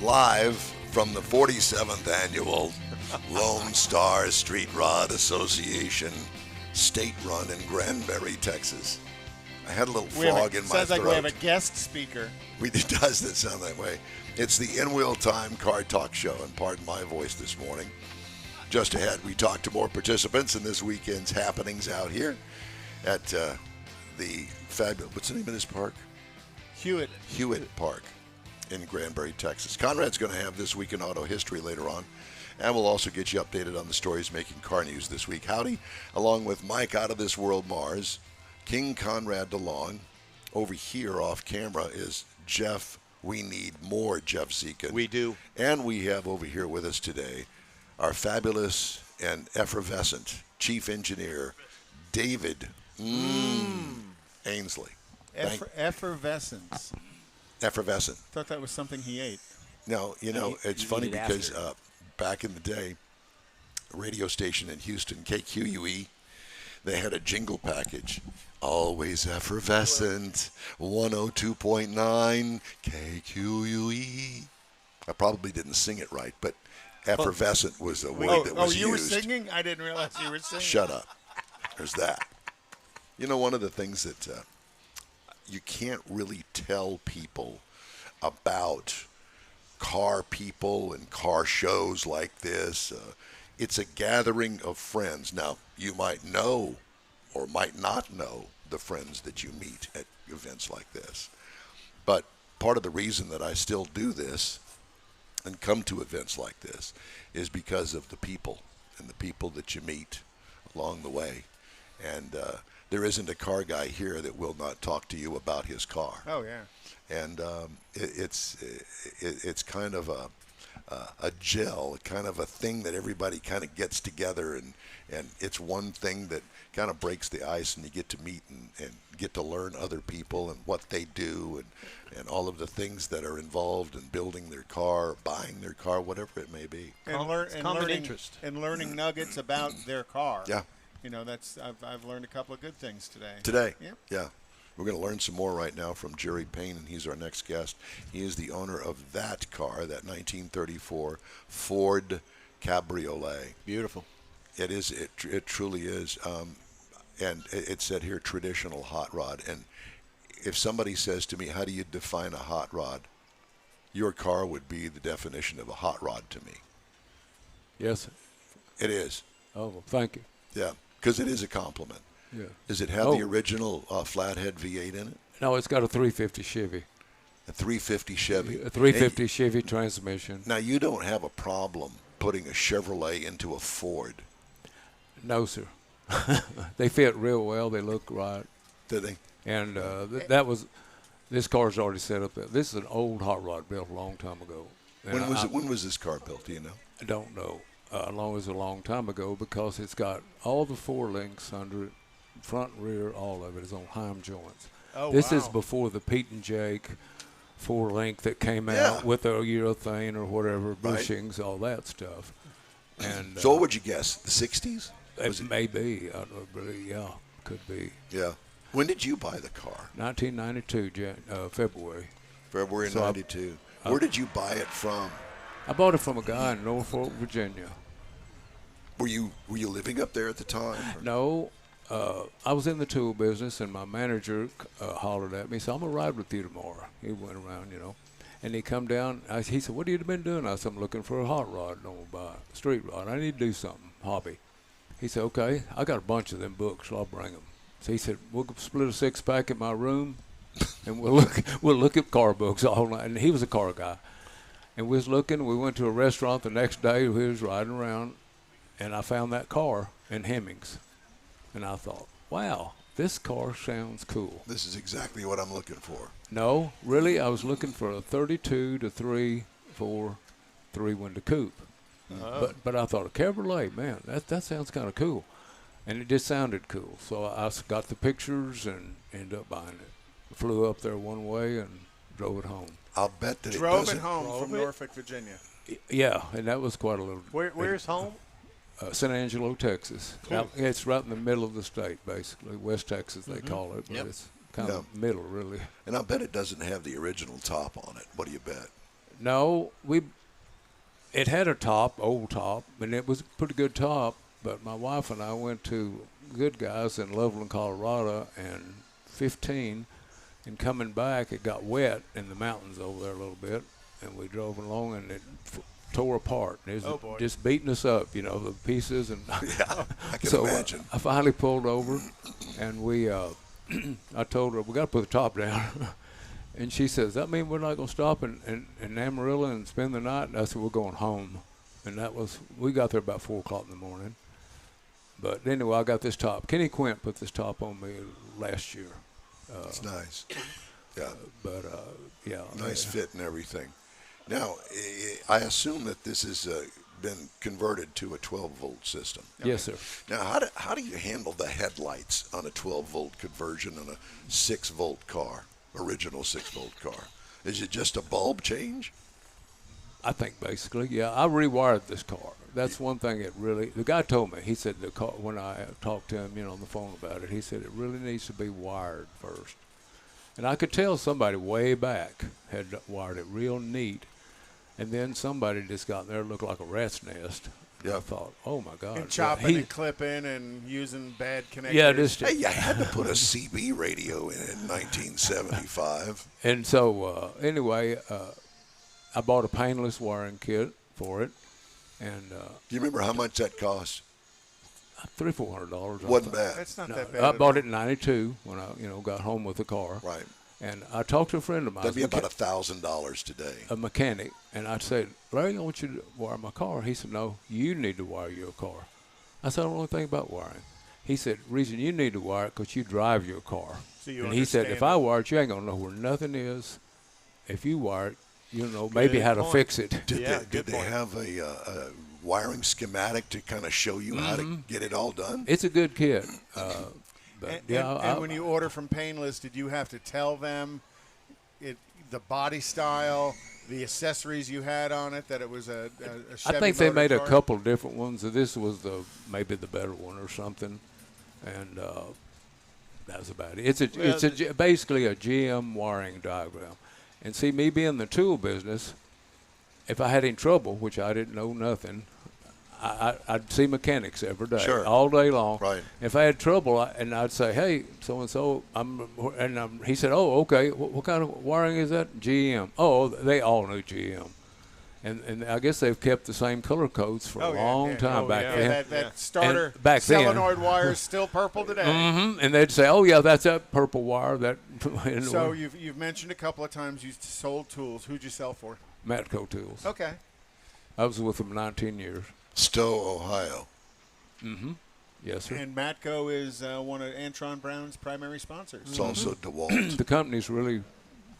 live from the 47th Annual Lone Star Street Rod Association, state-run in Granbury, Texas. I had a little frog in my throat. Sounds like we have a guest speaker. It does sound that way. It's the In-Wheel Time Car Talk Show, and pardon my voice this morning. Just ahead, we talk to more participants in this weekend's happenings out here at the fabulous, what's the name of this park? Hewitt Park in Granbury, Texas. Konrad's going to have This Week in Auto History later on, and we'll also get you updated on the stories making car news this week. Howdy, along with Mike Out of This World Mars, King Konrad DeLong. Over here off camera is Jeff. We need more Jeff Zekin. We do. And we have over here with us today our fabulous and effervescent chief engineer, David Ainsley. Effervescence. Effervescent. Thought that was something he ate. No, it's funny because back in the day, a radio station in Houston, KQUE, they had a jingle package. Always effervescent, 102.9 KQUE. I probably didn't sing it right, but effervescent was the word that was used. Oh, you were singing? I didn't realize you were singing. Shut up. There's that. One of the things that you can't really tell people about car people and car shows like this, it's a gathering of friends. Now, you might know or might not know the friends that you meet at events like this. But part of the reason that I still do this and come to events like this is because of the people and the people that you meet along the way. And there isn't a car guy here that will not talk to you about his car. Oh, yeah. And it's kind of a gel, kind of a thing that everybody kind of gets together, and it's one thing that kind of breaks the ice, and you get to meet and get to learn other people and what they do and all of the things that are involved in building their car, buying their car, whatever it may be. And learning nuggets about their car. Yeah. I've learned a couple of good things today. Yep. Yeah. We're going to learn some more right now from Jerry Payne, and he's our next guest. He is the owner of that car, that 1934 Ford Cabriolet. Beautiful. It is. It truly is. And it said here, traditional hot rod. And if somebody says to me, how do you define a hot rod? Your car would be the definition of a hot rod to me. Yes. It is. Oh, well, thank you. Yeah, because it is a compliment. Yeah. Does it have the original flathead V8 in it? No, it's got a 350 Chevy. A 350 Chevy. A 350 Chevy transmission. Now, you don't have a problem putting a Chevrolet into a Ford. No, sir. They fit real well. They look right. Do they? And this car's already set up. This is an old hot rod built a long time ago. When was this car built? Do you know? I don't know. As long as a long time ago, because it's got all the four links under it, front and rear, all of it is on Heim joints. Oh, this wow. is before the Pete and Jake four-link that came out with a urethane or whatever, bushings, all that stuff. And so what would you guess, the 60s? It may be. I don't really, could be. Yeah. When did you buy the car? 1992, February. February So 92. Where did you buy it from? I bought it from a guy in Norfolk, Virginia. Were you living up there at the time? Or? No. I was in the tool business, and my manager hollered at me, so I'm going to ride with you tomorrow. He went around, and he come down. He said, what have you been doing? I said, I'm looking for a hot rod. I don't buy a street rod. I need to do something, hobby. He said, okay, I got a bunch of them books, so I'll bring them. So he said, we'll split a six-pack in my room, and we'll look at car books all night. And he was a car guy. And we was looking. We went to a restaurant the next day. We was riding around, and I found that car in Hemmings. And I thought, wow, this car sounds cool. This is exactly what I'm looking for. No, really, I was looking for a 32 to 3.4 three-window coupe. But I thought, a Cabriolet, man, that sounds kind of cool. And it just sounded cool. So I got the pictures and ended up buying it. Flew up there one way and drove it home. I'll bet that Drove it it home from Norfolk, Virginia. Yeah, and that was quite a little. Where's home? San Angelo, Texas. Cool. Now, it's right in the middle of the state, basically. West Texas, they call it, but it's kind of middle, really. And I'll bet it doesn't have the original top on it. What do you bet? No, it had a top, old top, and it was a pretty good top. But my wife and I went to Good Guys in Loveland, Colorado, and 15, and coming back, it got wet in the mountains over there a little bit, and we drove along, and it tore apart. It was just beating us up, you know, the pieces. And Yeah, I can so imagine. I finally pulled over, and we, I told her, we got to put the top down. And she says, that mean we're not going to stop in Amarillo and spend the night? And I said, we're going home. And we got there about 4 o'clock in the morning. But anyway, I got this top. Kenny Quint put this top on me last year. It's nice. Yeah. Yeah. Nice fit and everything. Now, I assume that this has been converted to a 12-volt system. Yes, sir. Now, how do you handle the headlights on a 12-volt conversion on a 6-volt car, original 6-volt car? Is it just a bulb change? I think basically, yeah. I rewired this car. That's one thing the guy told me, he said the car, when I talked to him, on the phone about it, he said it really needs to be wired first. And I could tell somebody way back had wired it real neat. And then somebody just got in there, looked like a rat's nest. Yeah. I thought, oh my God. And chopping and clipping and using bad connectors. Yeah, hey, you had to put a CB radio in 1975. And so, anyway, I bought a painless wiring kit for it. And do you remember how much that cost? $300-400. Wasn't bad. That's not that bad. I bought it in '92 when I, got home with the car. Right. And I talked to a friend of mine. That'd be about $1,000 today. A mechanic. And I said, Larry, I want you to wire my car. He said, no, you need to wire your car. I said, I don't know anything about wiring. He said, reason you need to wire it because you drive your car. So you and he said, if I wire it, you ain't going to know where nothing is. If you wire it, you'll know maybe how to fix it. Did they have a wiring schematic to kind of show you how to get it all done? It's a good kit. And when you order from Painless, did you have to tell them the body style, the accessories you had on it, that it was a Chevy I think they made car? a couple different ones. This was maybe the better one or something, and that was about it. It's basically a GM wiring diagram. And see, me being in the tool business, if I had any trouble, which I didn't know nothing, I'd see mechanics every day, all day long. Right. If I had trouble, and I'd say, "Hey, so and so," he said, "Oh, okay. What kind of wiring is that?" GM. Oh, they all knew GM, and I guess they've kept the same color codes for a long time back then. That starter back solenoid wire is still purple today. Mm-hmm. And they'd say, "Oh yeah, that's that purple wire." So you've mentioned a couple of times you sold tools. Who'd you sell for? Matco Tools. Okay. I was with them 19 years. Stowe, Ohio. Mm-hmm. Yes, sir. And Matco is one of Antron Brown's primary sponsors. It's also DeWalt. The company's really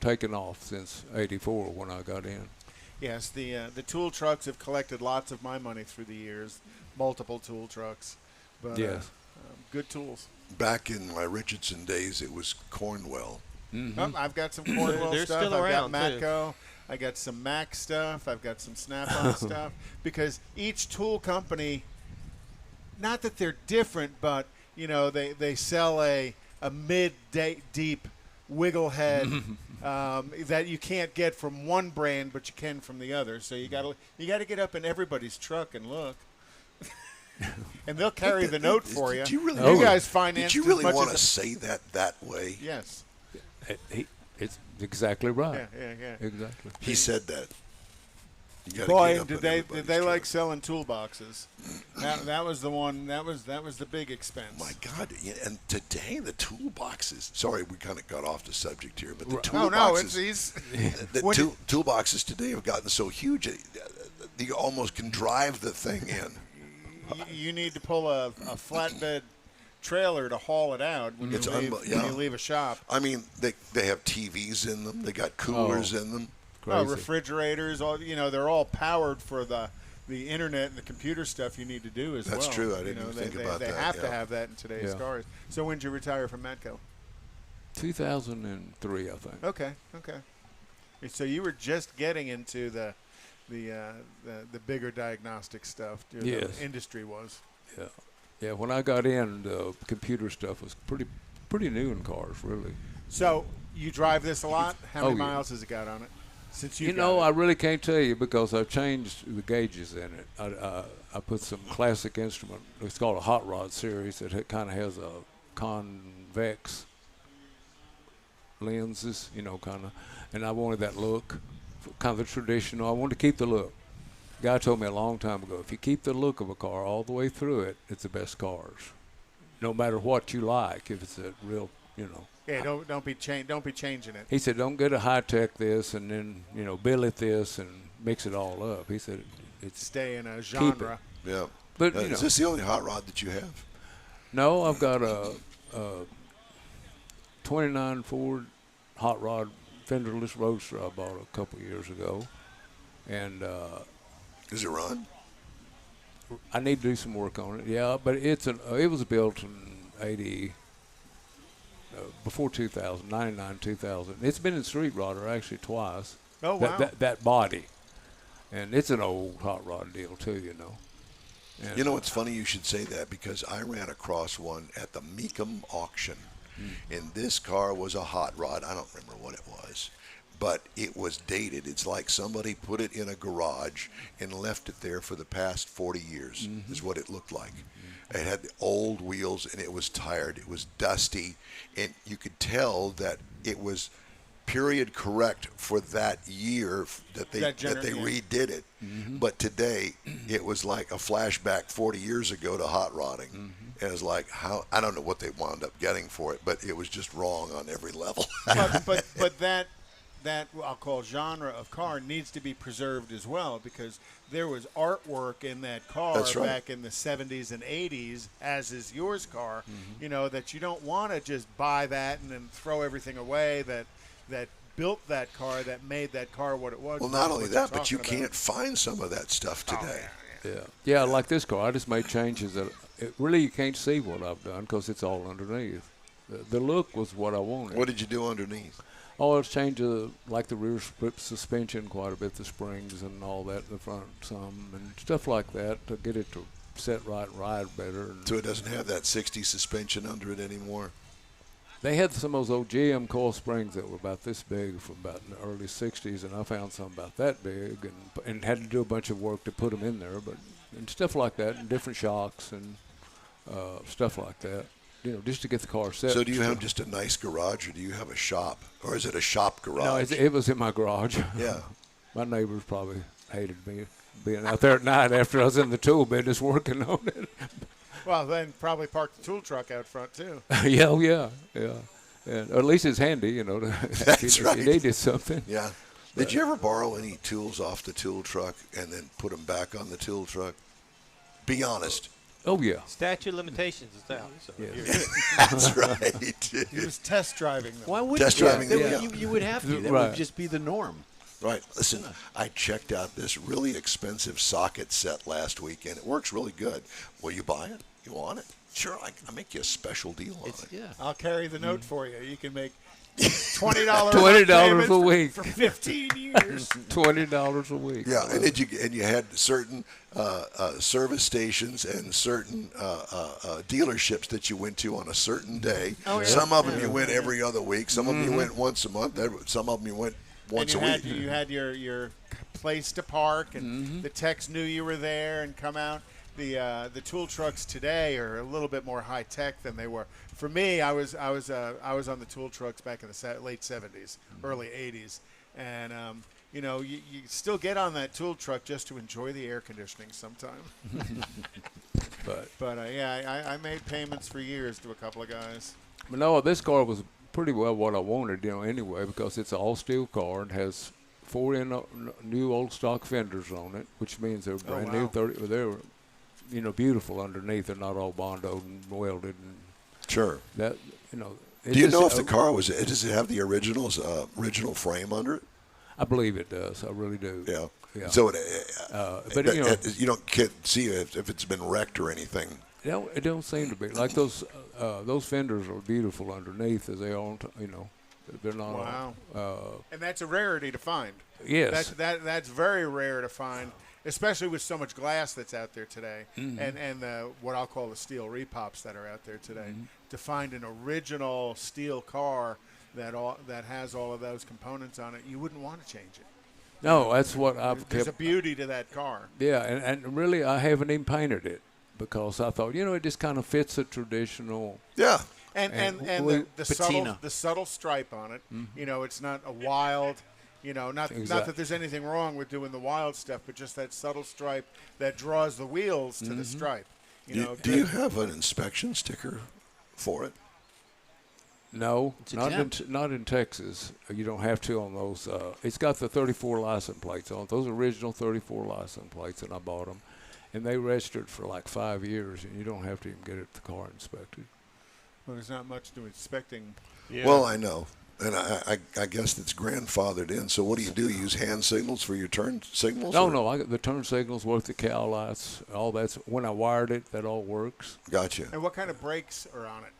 taken off since '84 when I got in. Yes, the tool trucks have collected lots of my money through the years, multiple tool trucks. But, yes. Good tools. Back in my Richardson days, it was Cornwell. Mm-hmm. I've got some Cornwell stuff. Still I've around, got Matco. I got some Mac stuff. I've got some Snap-on stuff. Because each tool company, not that they're different, but they sell a mid-deep wiggle head that you can't get from one brand, but you can from the other. So you got to get up in everybody's truck and look. And they'll carry the note for you. You guys finance. Did you really want to say that way? Yes. It's exactly right. Yeah. Exactly. He said that. Boy, did they like selling toolboxes? That was the one. That was the big expense. My God! And today the toolboxes. Sorry, we kind of got off the subject here, but the toolboxes today have gotten so huge, you almost can drive the thing in. You need to pull a flatbed trailer to haul it out when you leave a shop. I mean, they have TVs in them. They got coolers in them. Refrigerators. They're all powered for the internet and the computer stuff you need to do as well. That's true. I didn't even think about that. They have to have that in today's cars. So when did you retire from Matco? 2003, I think. Okay. So you were just getting into the bigger diagnostic stuff. Yes. The industry was. Yeah. Yeah, when I got in, the computer stuff was pretty new in cars, really. So you drive this a lot? How many miles has it got on it? Since You know, I really can't tell you because I've changed the gauges in it. I put some classic instrument. It's called a hot rod series. It kind of has a convex lenses, you know, kind of. And I wanted that look, kind of the traditional. I wanted to keep the look. Guy told me a long time ago, if you keep the look of a car all the way through it, it's the best cars. No matter what you like, if it's a real, you know. Yeah, don't be changing it. He said, don't get a high-tech this and then, you know, billet this and mix it all up. He said, it's stay in a genre. Yeah. But, Is this the only hot rod that you have? No, I've got a 29 Ford hot rod fenderless roadster I bought a couple years ago. And does it run? I need to do some work on it. Yeah, but it was built in 80, before 2000, 99, 2000. It's been in street rodder actually twice. Oh, wow. That body. And it's an old hot rod deal too, you know. And you know, it's funny you should say that because I ran across one at the Meekum auction. And this car was a hot rod. I don't remember what it was, but it was dated. It's like somebody put it in a garage and left it there for the past 40 years is what it looked like. It had the old wheels and it was tired. It was dusty, and you could tell that it was period correct for that year that they redid it. But today it was like a flashback 40 years ago to hot rodding. And it was like, I don't know what they wound up getting for it, but it was just wrong on every level. but that I'll call genre of car needs to be preserved as well, because there was artwork in that car back in the 70s and 80s, as is yours car, you know, that you don't want to just buy that and then throw everything away that built that car, that made that car what it was. Well, not only that, but you can't find some of that stuff today. Yeah, like this car, I just made changes that really you can't see what I've done because it's all underneath. The look was what I wanted. What did you do underneath? Oh, it's changed like the rear split suspension quite a bit, the springs and all that in the front some, and stuff like that to get it to set right and ride better. So it doesn't have that 60 suspension under it anymore? They had some of those old GM coil springs that were about this big from about in the early 60s, and I found some about that big and had to do a bunch of work to put them in there, and stuff like that, and different shocks and stuff like that, you know, just to get the car set. So do you have just a nice garage, or do you have a shop, or is it a shop garage? No, it was in my garage. Yeah. My neighbors probably hated me being out there at night after I was in the tool business working on it. Well, then probably park the tool truck out front too. yeah. And at least it's handy, you know. That's right. If you needed something. Yeah. Did you ever borrow any tools off the tool truck and then put them back on the tool truck? Be honest. Oh, yeah. Statute of limitations is out. So That's right. He was test driving them. Why would Test driving them, yeah. You would have to. That Right. would just be the norm. Right. Listen, I checked out this really expensive socket set last week, and it works really good. Will you buy it? You want it? Sure, I'll make you a special deal on it. Yeah. I'll carry the note for you. You can make $20 $20 a week for 15 years. $20 a week. Yeah, and you had certain service stations and certain dealerships that you went to on a certain day. Oh, yeah. Some of them you went every other week. Some of them you went once a month. Some of them you went once a week. You had your place to park, and the techs knew you were there and come out. The tool trucks today are a little bit more high tech than they were. For me, I was on the tool trucks back in the late 70s, early 80s, and you know, you still get on that tool truck just to enjoy the air conditioning sometime. But I made payments for years to a couple of guys. But no, this car was pretty well what I wanted, you know, anyway, because it's an all-steel car and has 4 new old stock fenders on it, which means they're brand new. They're, you know, beautiful underneath. They're not all bondoed and welded. And Sure. that, you know. Do you know if the car does it have the original frame under it? I believe it does. I really do. Yeah. So but you know, you can't see if it's been wrecked or anything. It don't seem to be like those fenders are beautiful underneath as they are. You know, they're not. Wow. And that's a rarity to find. Yes. That's very rare to find, especially with so much glass that's out there today, and what I'll call the steel repops that are out there today. To find an original steel car that has all of those components on it, you wouldn't want to change it. No, that's what I've There's kept. a beauty to that car. Yeah, and really, I haven't even painted it because I thought, it just kind of fits a traditional. Yeah. And we- the subtle stripe on it. It's not a wild. Not that there's anything wrong with doing the wild stuff, but just that subtle stripe that draws the wheels to the stripe. Do you have an inspection sticker for it? No, It's not exempt. not in Texas. You don't have to on those. It's got the 34 license plates on it. Those original 34 license plates, and I bought them. And they registered for like 5 years, and you don't have to even get the car inspected. Well, there's not much to inspecting. Yeah. Well, I know. And I guess it's grandfathered in. So what do? You use hand signals for your turn signals? No, I got the turn signals, work the cow lights, all that's. When I wired it, that all works. Gotcha. And what kind of brakes are on it?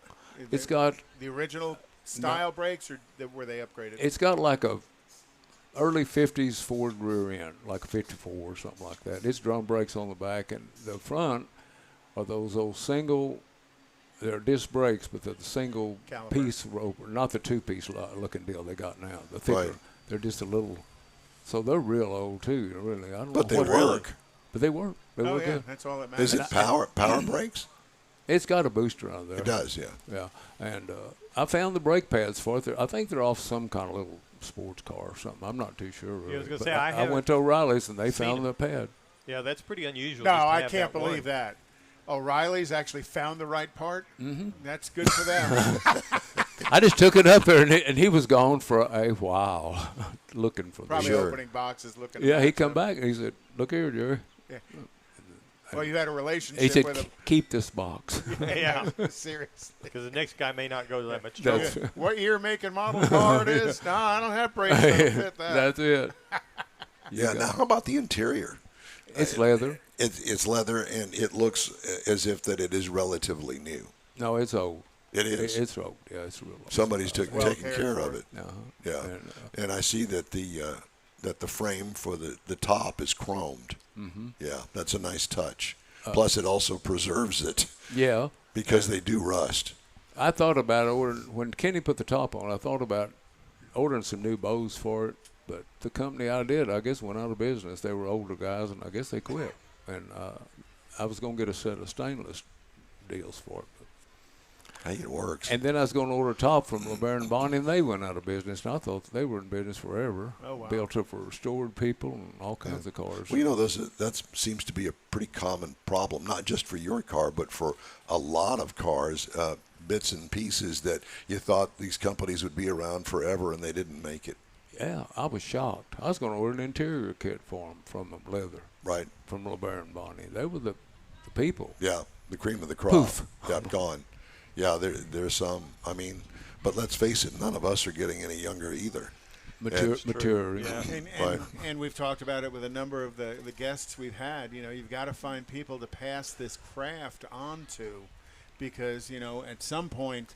It's got the original style brakes, or were they upgraded? It's got like a early 50s Ford rear end, like a 54 or something like that. It's drum brakes on the back, and the front are those old single. They're disc brakes, but they're the single Caliper. piece roper, not the two-piece looking deal they got now. The thicker, Right. they're just a little. So they're real old too, really. I don't But know they what work. But they work. They Oh work yeah, good. that's all that matters. Is it power brakes? It's got a booster on there. It does, yeah. Yeah, and I found the brake pads for it. I think they're off some kind of little sports car or something. I'm not too sure. Really. I was gonna But say, I I haven't went to O'Reilly's and they seen found it. the pad. Yeah, that's pretty unusual. No, just to I have can't that believe one. that. O'Reilly's actually found the right part. Mm-hmm. That's good for them. I just took it up there and he was gone for a while, looking for Probably the. Sure. opening boxes, looking. Yeah, at he that come stuff. back and he said, "Look here, Jerry." Yeah. Well, you had a relationship He said, with him. "Keep this box." Yeah, Seriously. because the next guy may not go to that much That's- trouble. What year, make, and model car it is? No, I don't have brakes that fit that. That's it. Yeah. Now, how about the interior? It's leather. It's leather, and it looks as if that it is relatively new. No, it's old. It is. It's old. Yeah, it's real old. Somebody's taking cared care for. of it. Uh-huh. Yeah. And, And I see that the frame for the top is chromed. Mm-hmm. Yeah, that's a nice touch. Plus, it also preserves it yeah. because they do rust. I thought about ordering, when Kenny put the top on, I thought about ordering some new bows for it, but the company I did, I guess, went out of business. They were older guys, and I guess they quit. And I was going to get a set of stainless deals for it. Hey, it works. And then I was going to order a top from LeBaron Bonney, and they went out of business. And I thought they were in business forever. Oh, wow. Built up for restored people and all kinds of cars. Well, that seems to be a pretty common problem, not just for your car, but for a lot of cars, bits and pieces that you thought these companies would be around forever, and they didn't make it. Yeah, I was shocked. I was going to order an interior kit for them from them, leather, Right? from LeBaron Bonney. They were the people. Yeah, the cream of the crop. Poof. Yeah, gone. Yeah, there's some. I mean, but let's face it, none of us are getting any younger either. Mature. Yeah. Right. And we've talked about it with a number of the guests we've had. You've got to find people to pass this craft on to, because at some point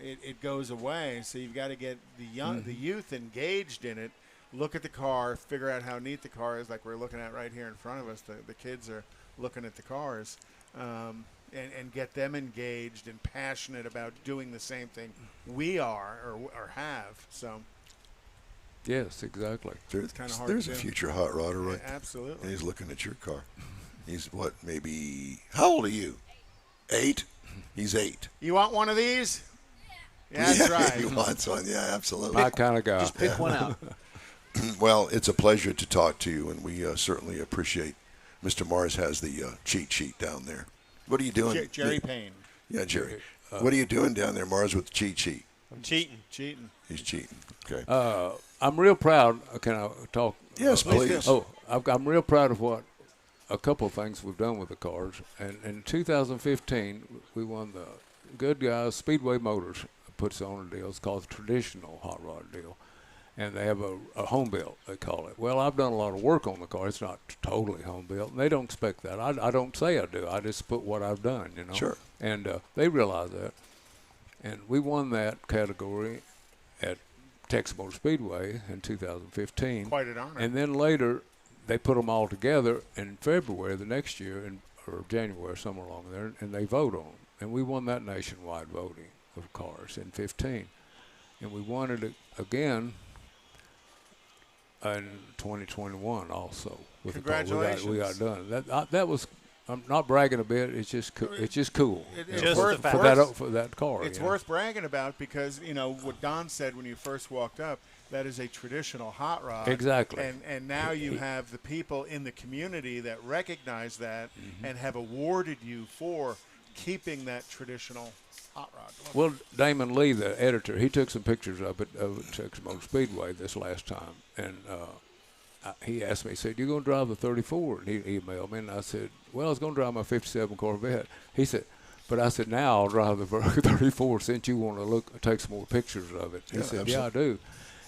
it goes away. So you've got to get the youth engaged in it. Look at the car, figure out how neat the car is, like we're looking at right here in front of us. The kids are looking at the cars, and get them engaged and passionate about doing the same thing we are or have. So Yes, exactly. There's kinda hard there's to a do. future hot rodder, right? absolutely. And he's looking at your car. He's what? Maybe. How old are you? 8. He's 8. You want one of these? Yeah, that's right. He wants one. Yeah, absolutely. My kind of guy. Just pick one out. Well, it's a pleasure to talk to you, and we certainly appreciate. Mr. Mars has the cheat sheet down there. What are you doing? Jerry Payne. Yeah, Jerry. What are you doing down there, Mars, with the cheat sheet? I'm cheating. Cheating. He's cheating. Okay. I'm real proud. Can I talk? Yes, please. Oh, I'm real proud of what a couple of things we've done with the cars. And in 2015, we won the Good Guys Speedway Motors puts on a deal. It's called the traditional hot rod deal. And they have a home built, they call it. Well, I've done a lot of work on the car. It's not totally home built. And they don't expect that. I don't say I do. I just put what I've done, Sure. And they realize that. And we won that category at Texas Motor Speedway in 2015. Quite an honor. And then later, they put them all together in February the next year, or January, somewhere along there, and they vote on them. And we won that nationwide voting of cars in 15. And we won it again in 2021 also. With Congratulations. The car. We got done. That was. I'm not bragging a bit. It's just cool. It's Just worth, the fact. For that car. it's worth bragging about because, what Don said when you first walked up, that is a traditional hot rod. Exactly. And now you have the people in the community that recognize that and have awarded you for keeping that traditional hot rod. Well, Damon Lee, the editor, he took some pictures of it Texas Motor Speedway this last time, and he asked me, he said, "You going to drive the 34?" And he emailed me, and I said, "Well, I was going to drive my 57 Corvette." He said, "But I said, now I'll drive the 34 since you want to take some more pictures of it." He said, absolutely. "Yeah, I do."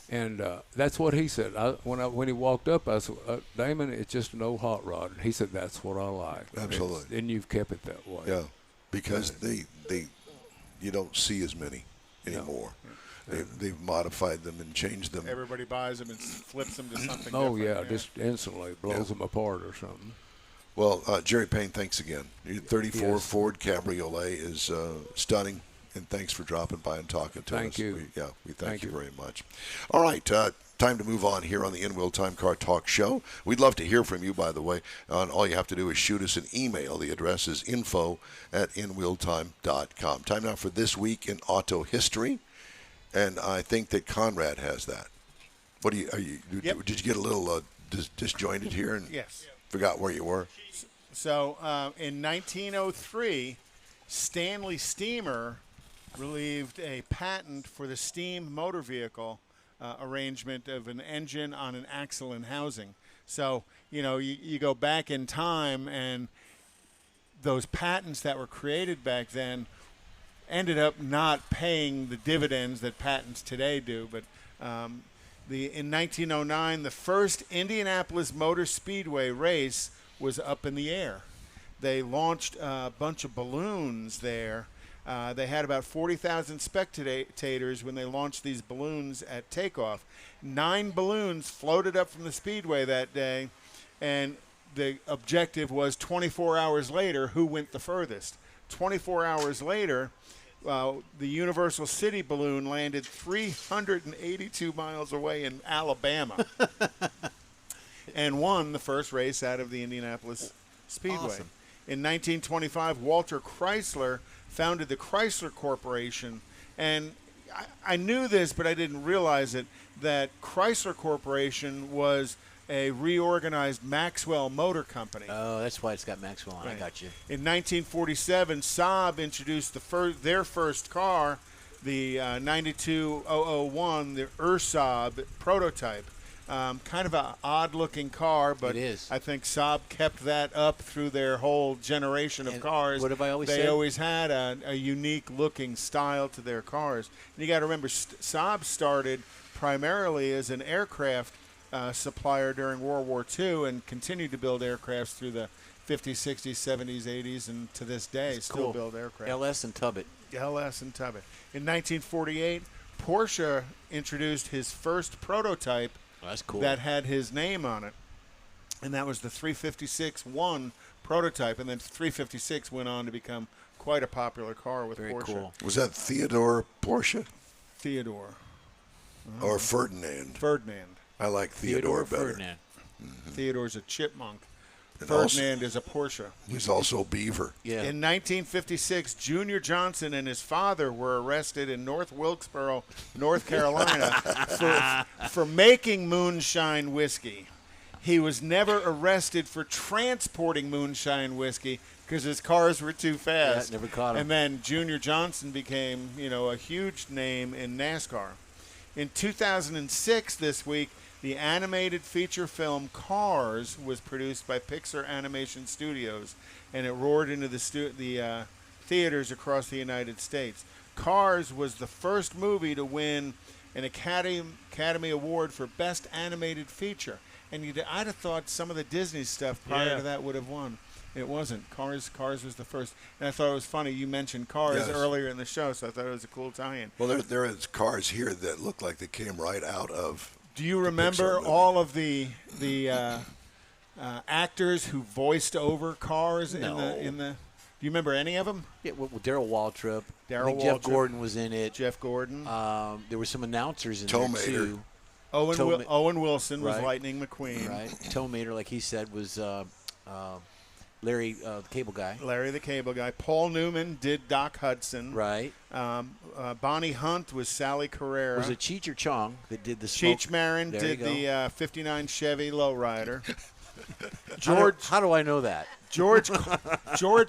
And that's what he said. When he walked up, I said, "Damon, it's just an old hot rod." And he said, "That's what I like." Absolutely. And you've kept it that way. Yeah, because you don't see as many anymore. They've modified them and changed them. Everybody buys them and flips them to something Oh, different. yeah, just instantly blows them apart or something. Well, Jerry Payne, thanks again. Your 34 Yes. Ford Cabriolet is stunning, and thanks for dropping by and talking to us. Thank you. We thank you you. very much. All right, time to move on here on the In-Wheel Time Car Talk Show. We'd love to hear from you, by the way. All you have to do is shoot us an email. The address is info@inwheeltime.com. Time now for This Week in Auto History, and I think that Konrad has that. What do you? Yep. Did you get a little disjointed here and Yes. forgot where you were? So in 1903, Stanley Steamer relieved a patent for the steam motor vehicle arrangement of an engine on an axle and housing. So, you go back in time, and those patents that were created back then ended up not paying the dividends that patents today do. But in 1909, the first Indianapolis Motor Speedway race was up in the air. They launched a bunch of balloons there. They had about 40,000 spectators when they launched these balloons at takeoff. 9 balloons floated up from the Speedway that day, and the objective was 24 hours later, who went the furthest. 24 hours later, the Universal City balloon landed 382 miles away in Alabama and won the first race out of the Indianapolis Speedway. Awesome. In 1925, Walter Chrysler founded the Chrysler Corporation, and I knew this, but I didn't realize it, that Chrysler Corporation was a reorganized Maxwell Motor Company. Oh, that's why it's got Maxwell on. Right. I got you. In 1947, Saab introduced their first car, the 92001, the Saab prototype. Kind of an odd-looking car, but It is. I think Saab kept that up through their whole generation of And cars. what have I always they said? always had a unique-looking style to their cars. And you got to remember, Saab started primarily as an aircraft supplier during World War II and continued to build aircrafts through the 50s, 60s, 70s, 80s, and to this day still cool. build aircraft. LS and Tubbit. LS and Tubbit. In 1948, Porsche introduced his first prototype Oh, that's cool. that had his name on it, and that was the 356-1 prototype, and then 356 went on to become quite a popular car with Very Porsche. cool. Was that Theodore Porsche Theodore. or Ferdinand? Ferdinand. I like Theodore better. Ferdinand. Theodore's a chipmunk. And also- Ferdinand is a Porsche. He's also Beaver. Yeah. In 1956, Junior Johnson and his father were arrested in North Wilkesboro, North Carolina, for making moonshine whiskey. He was never arrested for transporting moonshine whiskey because his cars were too fast. Yeah, never caught him. And then Junior Johnson became, a huge name in NASCAR. In 2006, this week, the animated feature film Cars was produced by Pixar Animation Studios, and it roared into the theaters across the United States. Cars was the first movie to win an Academy Award for Best Animated Feature. And I'd have thought some of the Disney stuff prior to that would have won. It wasn't. Cars was the first. And I thought it was funny. You mentioned Cars Yes. earlier in the show, so I thought it was a cool tie-in. Well, there is cars here that look like they came right out of. Do you Pixar remember movie. all of the actors who voiced over Cars in No. the? Do you remember any of them? Yeah, well, Darryl Waltrip. I Darryl think Jeff Waltrip. Gordon was in it. Jeff Gordon. There were some announcers in Tow there too. Owen Wilson was Right. Lightning McQueen. Right. Tow Mater, like he said, was Larry, the cable guy. Larry the Cable Guy. Paul Newman did Doc Hudson. Right. Bonnie Hunt was Sally Carrera. Was it Cheech or Chong that did the smoke? Cheech Marin There did you go. the 59 Chevy Lowrider. How do I know that? George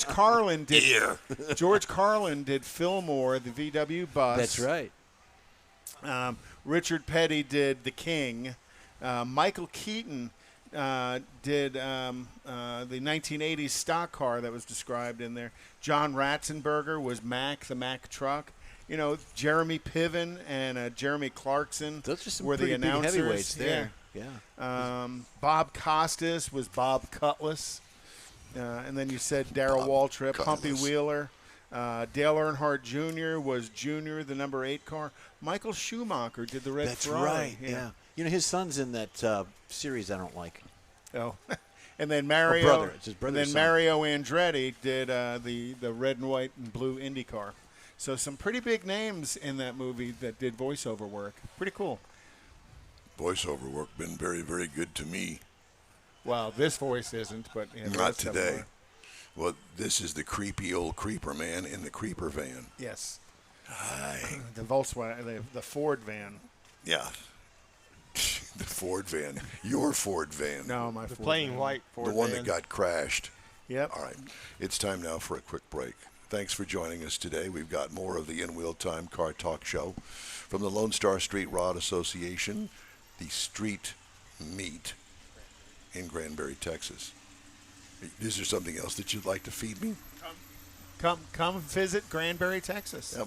Carlin did George Carlin did Fillmore, the VW bus. That's right. Richard Petty did The King. Michael Keaton did the 1980s stock car that was described in there. John Ratzenberger was Mack, the Mack truck. You know, Jeremy Piven and Jeremy Clarkson Those are some were the pretty big announcers. heavyweights there. Yeah. Bob Costas was Bob Cutlass. And then you said Darrell Waltrip, Humpy Wheeler. Dale Earnhardt Jr. was Junior, the number 8 car. Michael Schumacher did the red That's Ferrari. right. Yeah. You know, his son's in that series I don't like. Oh. And then Mario, brother. It's his and brother's then son. Mario Andretti did the red and white and blue IndyCar. So some pretty big names in that movie that did voiceover work. Pretty cool. Voiceover work been very, very good to me. Well, this voice isn't, but the Not rest of them today. are. Well, this is the creepy old creeper man in the creeper van. Yes. Hi. The Volkswagen, the Ford van. Yeah. The Ford van. Your Ford van. No, my The Ford plain van. white Ford The one van. that got crashed. Yep. All right. It's time now for a quick break. Thanks for joining us today. We've got more of the In Wheel Time Car Talk Show from the Lone Star Street Rod Association, the street meet in Granbury, Texas. Is there something else that you'd like to feed me? Come visit Granbury, Texas.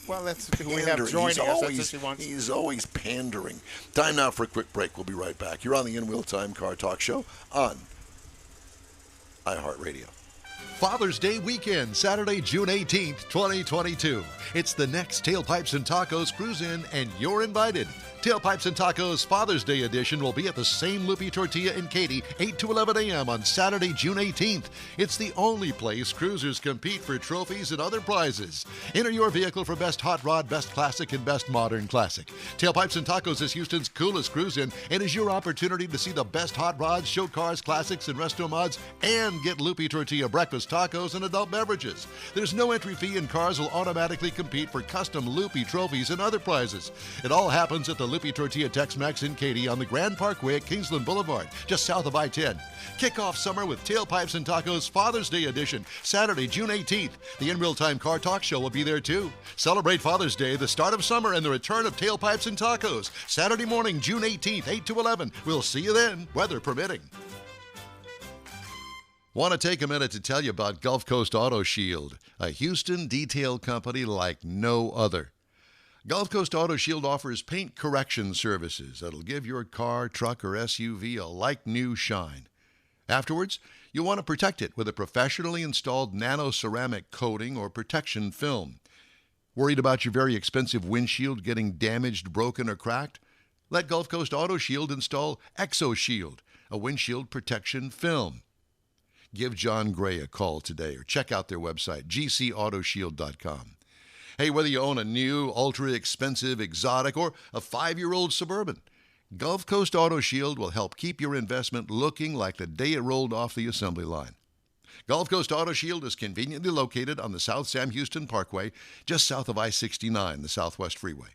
Well, that's who we have Pandering. joining us. That's what He's she wants. he's always pandering. Time now for a quick break. We'll be right back. You're on the In Wheel Time Car Talk Show on iHeart Radio. Father's Day weekend, Saturday, June 18th, 2022. It's the next Tailpipes and Tacos Cruise In, and you're invited. Tailpipes and Tacos Father's Day edition will be at the same Loopy Tortilla in Katy, 8 to 11 a.m. on Saturday, June 18th. It's the only place cruisers compete for trophies and other prizes. Enter your vehicle for Best Hot Rod, Best Classic, and Best Modern Classic. Tailpipes and Tacos is Houston's coolest cruise-in and is your opportunity to see the best hot rods, show cars, classics, and resto mods, and get Loopy Tortilla breakfast tacos and adult beverages. There's no entry fee, and cars will automatically compete for custom Loopy trophies and other prizes. It all happens at the Loopy Tortilla Tex-Mex in Katy on the Grand Parkway at Kingsland Boulevard, just south of I-10. Kick off summer with Tailpipes and Tacos Father's Day edition, Saturday, June 18th. The In Real Time Car Talk Show will be there too. Celebrate Father's Day, the start of summer, and the return of Tailpipes and Tacos. Saturday morning, June 18th, 8 to 11. We'll see you then, weather permitting. Want to take a minute to tell you about Gulf Coast Auto Shield, a Houston detail company like no other. Gulf Coast Auto Shield offers paint correction services that'll give your car, truck, or SUV a like-new shine. Afterwards, you'll want to protect it with a professionally installed nano-ceramic coating or protection film. Worried about your very expensive windshield getting damaged, broken, or cracked? Let Gulf Coast Auto Shield install ExoShield, a windshield protection film. Give John Gray a call today or check out their website, gcautoshield.com. Hey, whether you own a new, ultra-expensive, exotic, or a 5-year-old Suburban, Gulf Coast Auto Shield will help keep your investment looking like the day it rolled off the assembly line. Gulf Coast Auto Shield is conveniently located on the South Sam Houston Parkway, just south of I-69, the Southwest Freeway.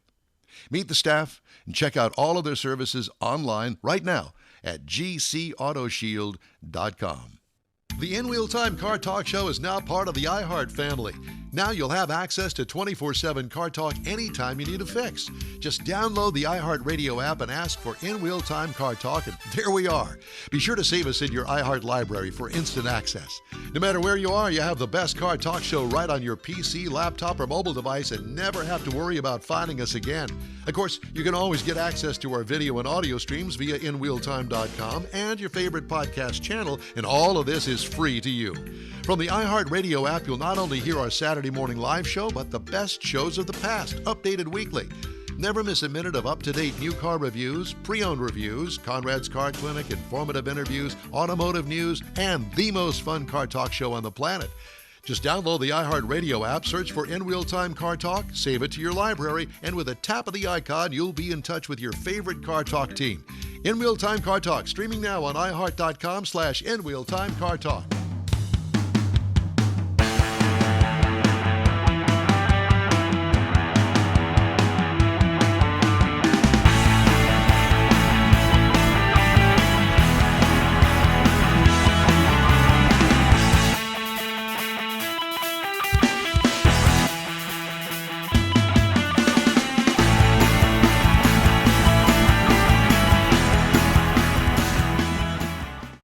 Meet the staff and check out all of their services online right now at gcautoshield.com. The In Wheel Time Car Talk Show is now part of the iHeart family. Now you'll have access to 24/7 Car Talk anytime you need a fix. Just download the iHeart Radio app and ask for In Wheel Time Car Talk, and there we are. Be sure to save us in your iHeart library for instant access. No matter where you are, you have the best Car Talk Show right on your PC, laptop, or mobile device and never have to worry about finding us again. Of course, you can always get access to our video and audio streams via InWheelTime.com and your favorite podcast channel, and all of this is free to you. From the iHeart Radio app, you'll not only hear our Saturday morning live show, but the best shows of the past, updated weekly. Never miss a minute of up-to-date new car reviews, pre-owned reviews, Konrad's Car Clinic, informative interviews, automotive news, and the most fun car talk show on the planet. Just download the iHeart Radio app, search for In Real Time Car Talk, save it to your library, and with a tap of the icon, you'll be in touch with your favorite Car Talk team. In Real Time Car Talk, streaming now on iHeart.com/In Real Time Car Talk.